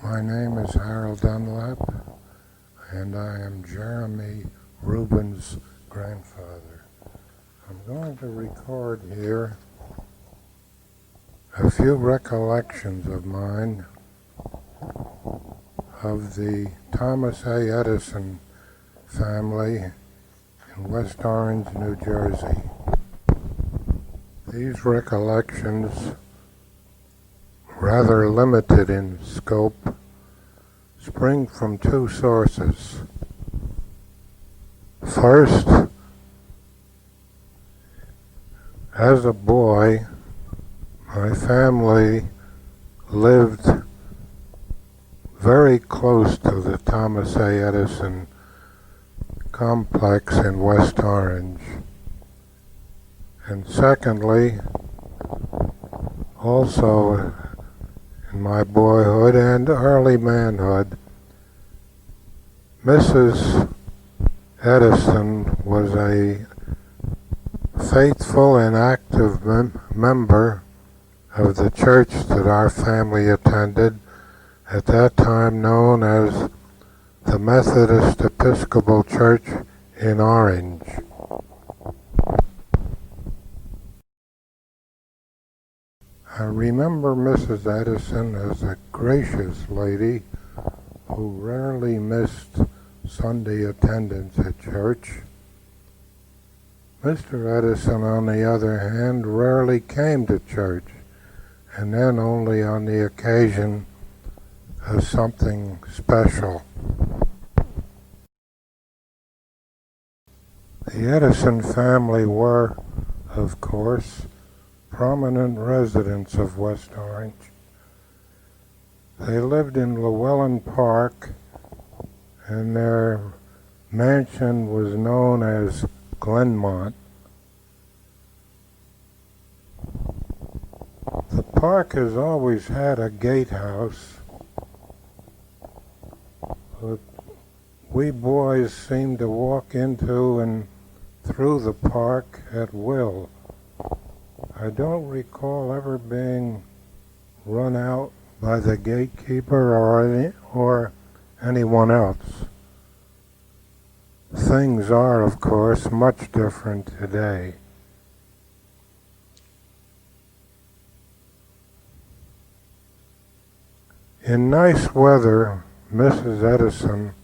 My name is Harold Dunlap, and I am Jeremy Rubin's grandfather. I'm going to record here a few recollections of mine of the Thomas A. Edison family in West Orange, New Jersey. These recollections, rather limited in scope, spring from two sources. First, as a boy, my family lived very close to the Thomas A. Edison Complex in West Orange. And secondly, also in my boyhood and early manhood, Mrs. Edison was a faithful and active member of the church that our family attended, at that time known as the Methodist Episcopal Church in Orange. I remember Mrs. Edison as a gracious lady who rarely missed Sunday attendance at church. Mr. Edison, on the other hand, rarely came to church, and then only on the occasion of something special. The Edison family were, of course, prominent residents of West Orange. They lived in Llewellyn Park, and their mansion was known as Glenmont. The park has always had a gatehouse, but we boys seemed to walk into and through the park at will. I don't recall ever being run out by the gatekeeper or anyone else. Things are, of course, much different today. In nice weather, Mrs. Edison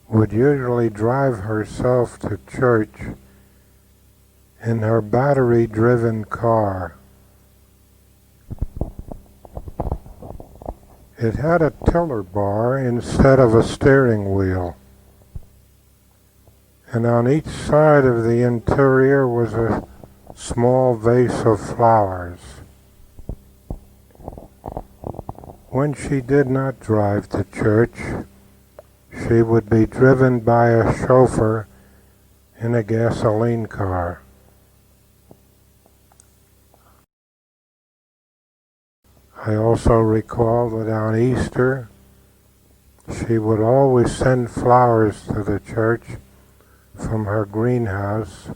would usually drive herself to church in her battery-driven car. It had a tiller bar instead of a steering wheel, and on each side of the interior was a small vase of flowers. When she did not drive to church, she would be driven by a chauffeur in a gasoline car. I also recall that on Easter, she would always send flowers to the church from her greenhouse,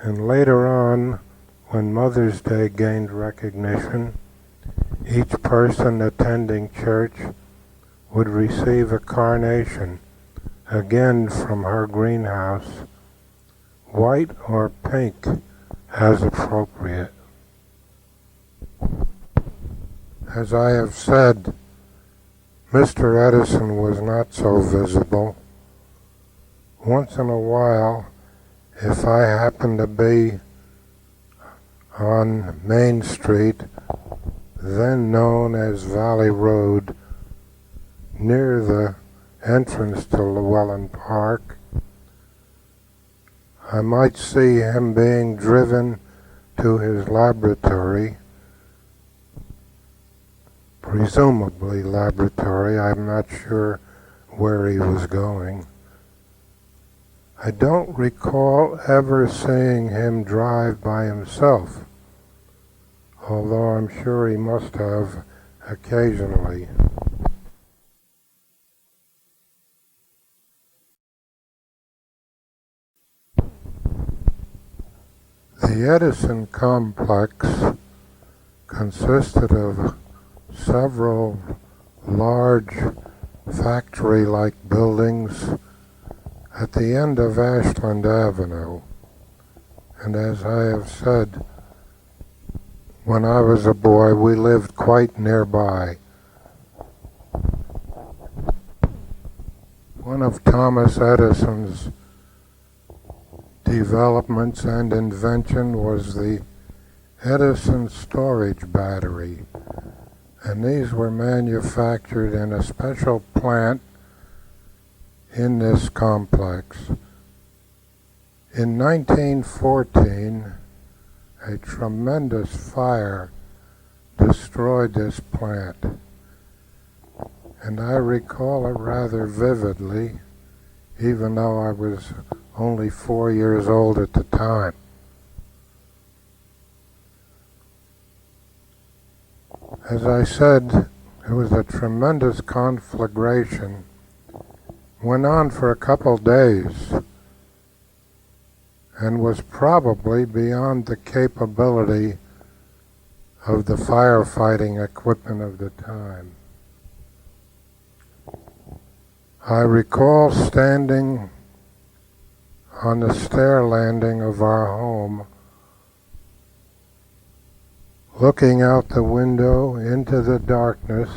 and later on, when Mother's Day gained recognition, each person attending church would receive a carnation, again from her greenhouse, white or pink as appropriate. As I have said, Mr. Edison was not so visible. Once in a while, if I happened to be on Main Street, then known as Valley Road, near the entrance to Llewellyn Park, I might see him being driven to his laboratory, presumably laboratory. I'm not sure where he was going. I don't recall ever seeing him drive by himself, although I'm sure he must have occasionally. The Edison Complex consisted of several large factory-like buildings at the end of Ashland Avenue. And as I have said, when I was a boy, we lived quite nearby. One of Thomas Edison's developments and invention was the Edison storage battery, and these were manufactured in a special plant in this complex. In 1914, a tremendous fire destroyed this plant, and I recall it rather vividly, even though I was only 4 years old at the time. As I said, it was a tremendous conflagration. Went on for a couple days and was probably beyond the capability of the firefighting equipment of the time. I recall standing on the stair landing of our home, looking out the window into the darkness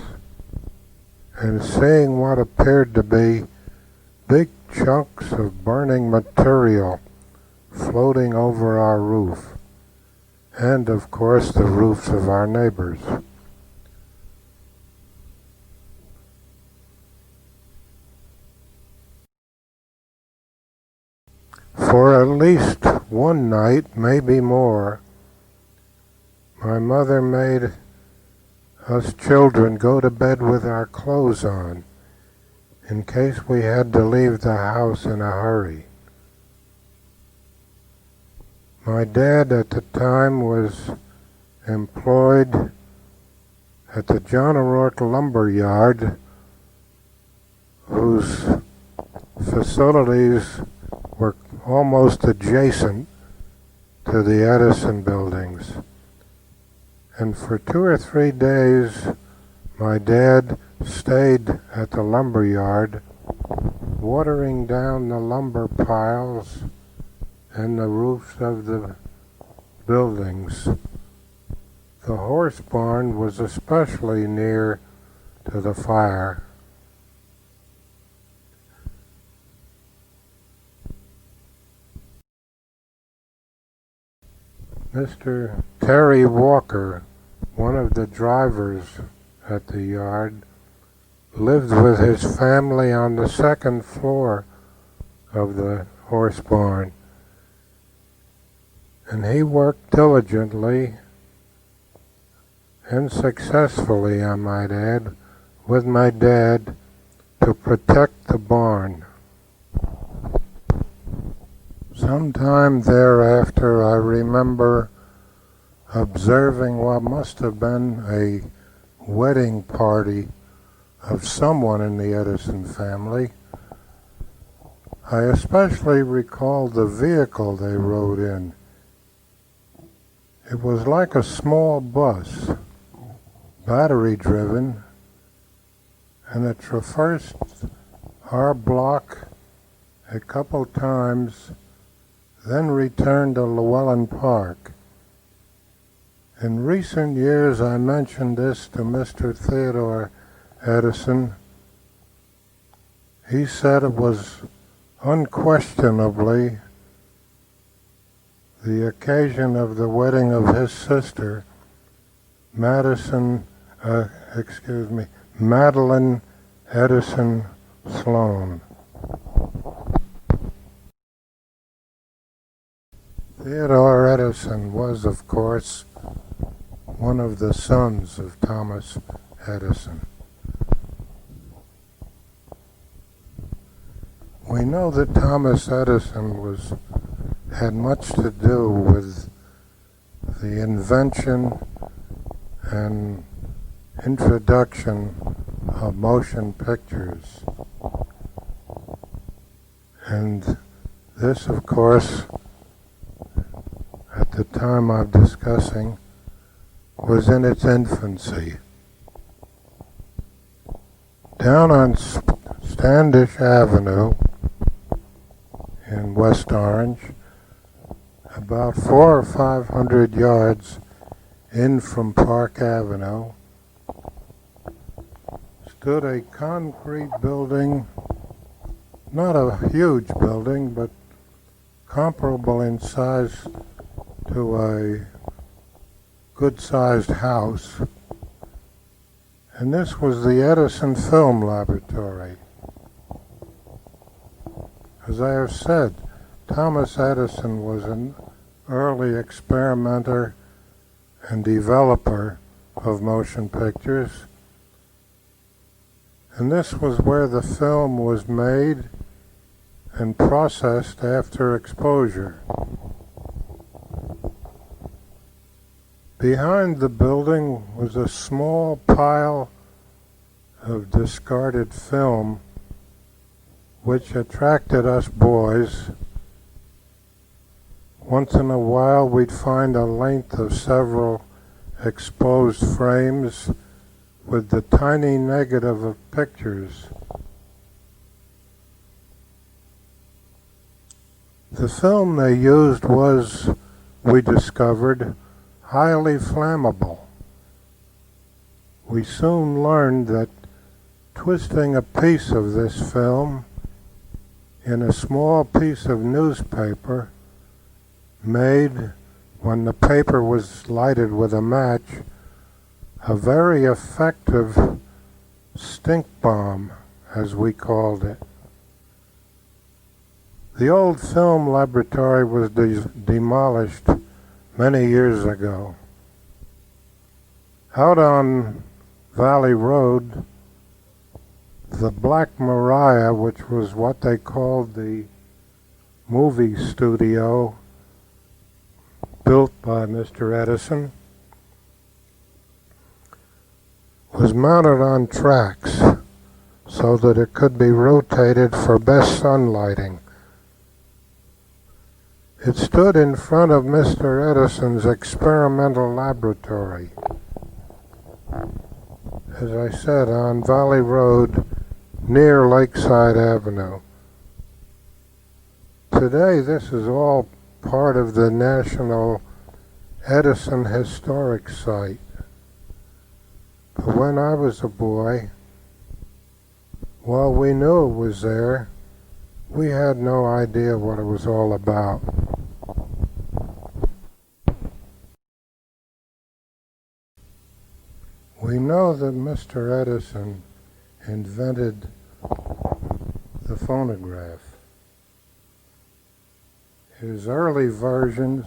and seeing what appeared to be big chunks of burning material floating over our roof, and of course the roofs of our neighbors. For at least one night, maybe more, my mother made us children go to bed with our clothes on in case we had to leave the house in a hurry. My dad at the time was employed at the John ORourke lumber yard, whose facilities were almost adjacent to the Edison buildings. And for 2 or 3 days, my dad stayed at the lumber yard, watering down the lumber piles and the roofs of the buildings. The horse barn was especially near to the fire. Mr. Terry Walker, one of the drivers at the yard, lived with his family on the second floor of the horse barn. And he worked diligently and successfully, I might add, with my dad to protect the barn. Sometime thereafter, I remember observing what must have been a wedding party of someone in the Edison family. I especially recall the vehicle they rode in. It was like a small bus, battery-driven, and it traversed our block a couple times, then returned to Llewellyn Park. In recent years, I mentioned this to Mr. Theodore Edison. He said it was unquestionably the occasion of the wedding of his sister, Madeline Edison Sloan. Theodore Edison was, of course, one of the sons of Thomas Edison. We know that Thomas Edison had much to do with the invention and introduction of motion pictures. And this, of course, at the time I'm discussing, was in its infancy. Down on Standish Avenue in West Orange, about 400 or 500 yards in from Park Avenue, stood a concrete building, not a huge building, but comparable in size to a good-sized house. And this was the Edison Film Laboratory. As I have said, Thomas Edison was an early experimenter and developer of motion pictures. And this was where the film was made and processed after exposure. Behind the building was a small pile of discarded film which attracted us boys. Once in a while we'd find a length of several exposed frames with the tiny negative of pictures. The film they used was, we discovered, highly flammable. We soon learned that twisting a piece of this film in a small piece of newspaper made, when the paper was lighted with a match, a very effective stink bomb, as we called it. The old film laboratory was demolished many years ago. Out on Valley Road, the Black Maria, which was what they called the movie studio built by Mr. Edison, was mounted on tracks so that it could be rotated for best sunlighting. It stood in front of Mr. Edison's experimental laboratory. As I said, on Valley Road near Lakeside Avenue. Today this is all part of the National Edison Historic Site. But when I was a boy, while we knew it was there, we had no idea what it was all about. We know that Mr. Edison invented the phonograph. His early versions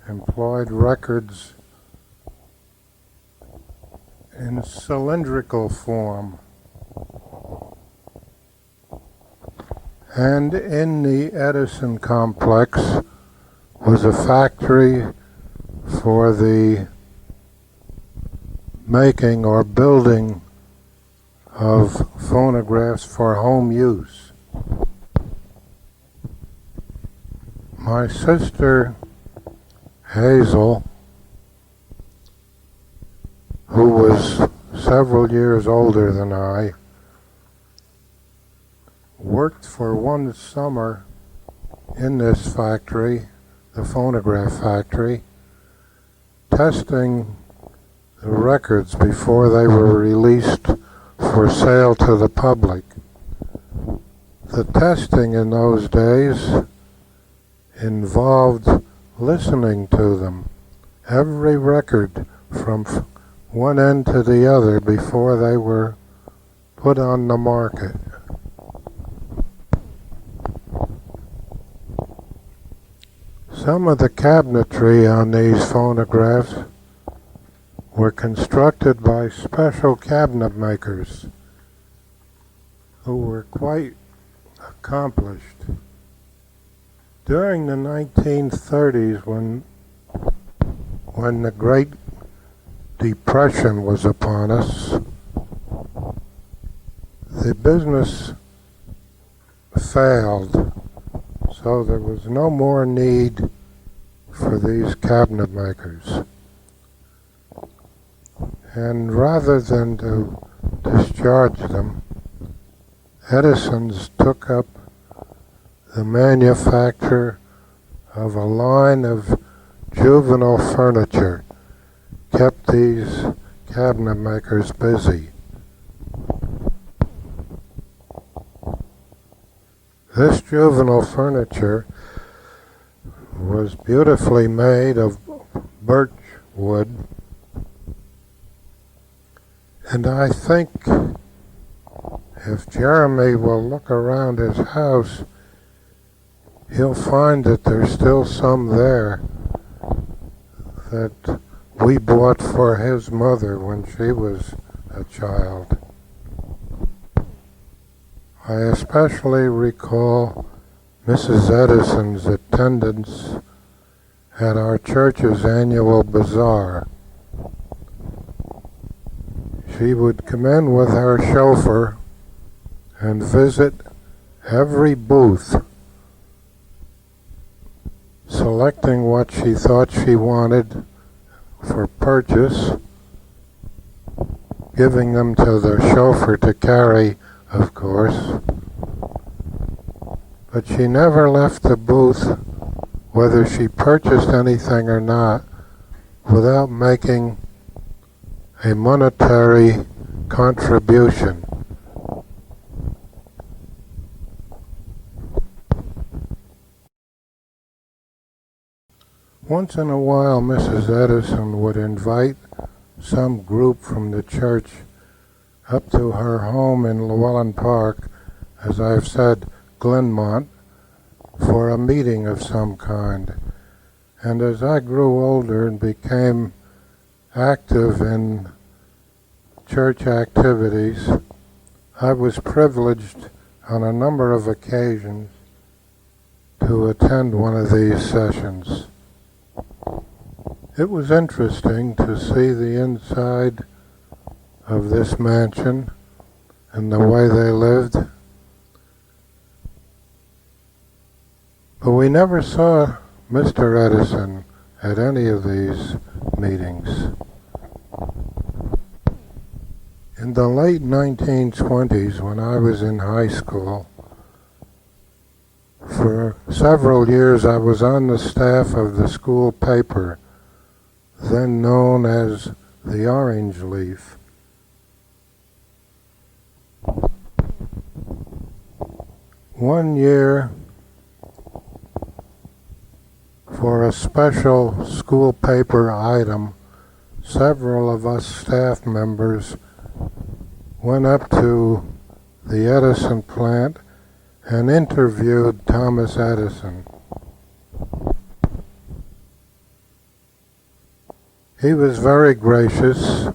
employed records in cylindrical form. And in the Edison Complex was a factory for the making or building of phonographs for home use. My sister Hazel, who was several years older than I, worked for one summer in this factory, the Phonograph Factory, testing the records before they were released for sale to the public. The testing in those days involved listening to them, every record from one end to the other before they were put on the market. Some of the cabinetry on these phonographs were constructed by special cabinet makers who were quite accomplished. During the 1930s, when the Great Depression was upon us, the business failed, so there was no more need for these cabinet makers. And rather than to discharged them, Edisons took up the manufacture of a line of juvenile furniture, kept these cabinet makers busy. This juvenile furniture was beautifully made of birch wood, and I think if Jeremy will look around his house, he'll find that there's still some there that we bought for his mother when she was a child. I especially recall Mrs. Edison's attendance at our church's annual bazaar. She would come in with her chauffeur and visit every booth, selecting what she thought she wanted for purchase, giving them to the chauffeur to carry, of course. But she never left the booth, whether she purchased anything or not, without making a monetary contribution. Once in a while, Mrs. Edison would invite some group from the church up to her home in Llewellyn Park, as I've said, Glenmont, for a meeting of some kind. And as I grew older and became active in church activities, I was privileged on a number of occasions to attend one of these sessions. It was interesting to see the inside of this mansion and the way they lived. But we never saw Mr. Edison at any of these meetings. In the late 1920s, when I was in high school, for several years I was on the staff of the school paper, then known as the Orange Leaf. One year, for a special school paper item, several of us staff members went up to the Edison plant and interviewed Thomas Edison. He was very gracious,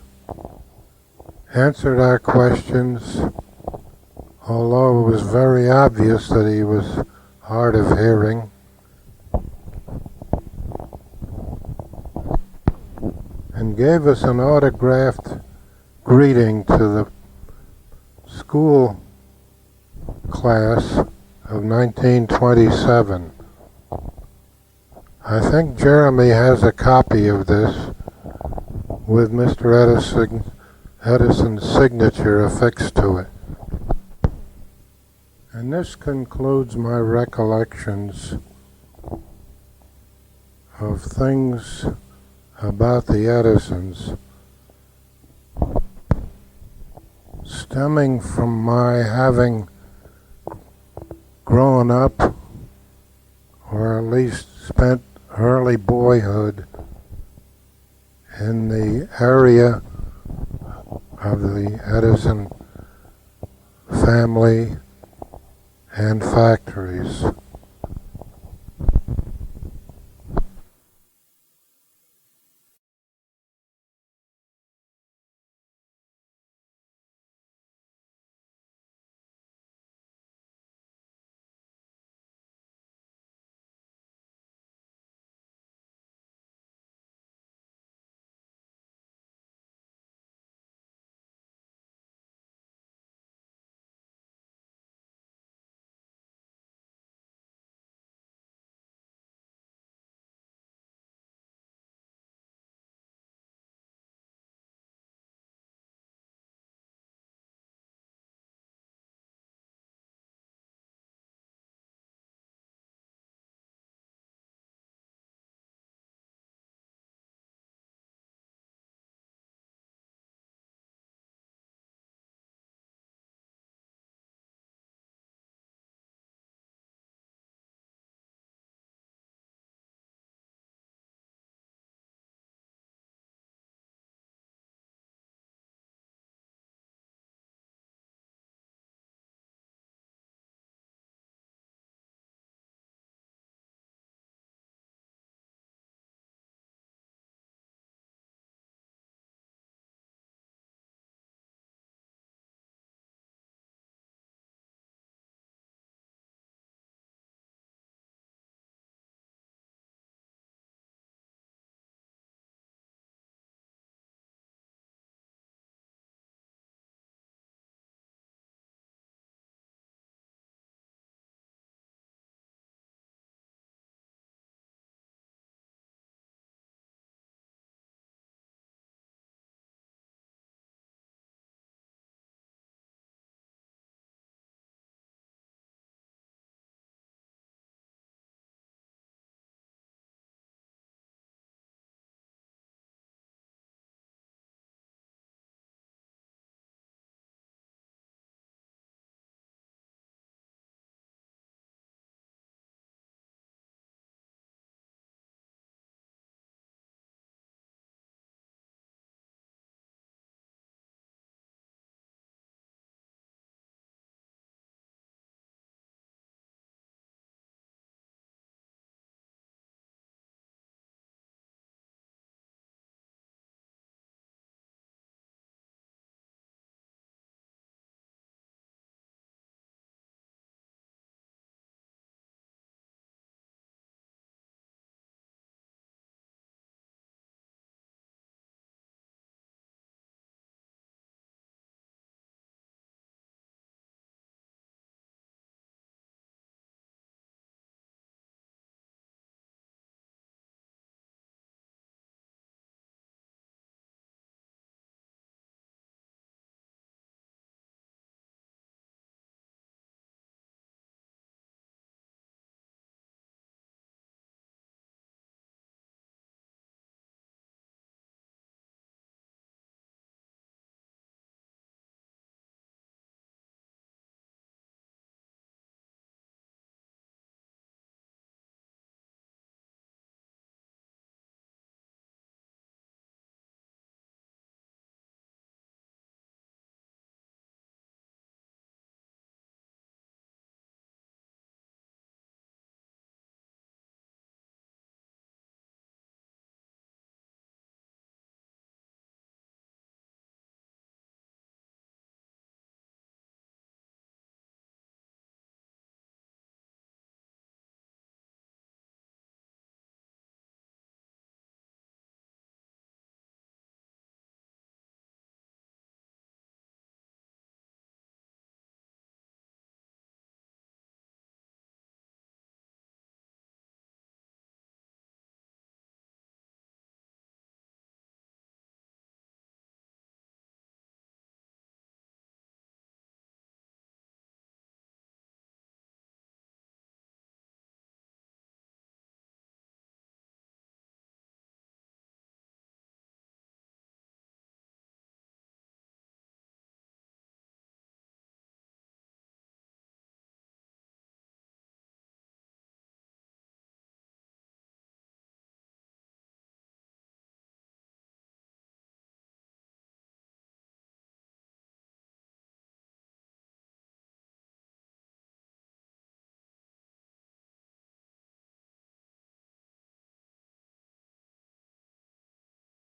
answered our questions, although it was very obvious that he was hard of hearing. And gave us an autographed greeting to the school class of 1927. I think Jeremy has a copy of this with Mr. Edison's signature affixed to it. And this concludes my recollections of things about the Edisons, stemming from my having grown up, or at least spent early boyhood in the area of the Edison family and factories.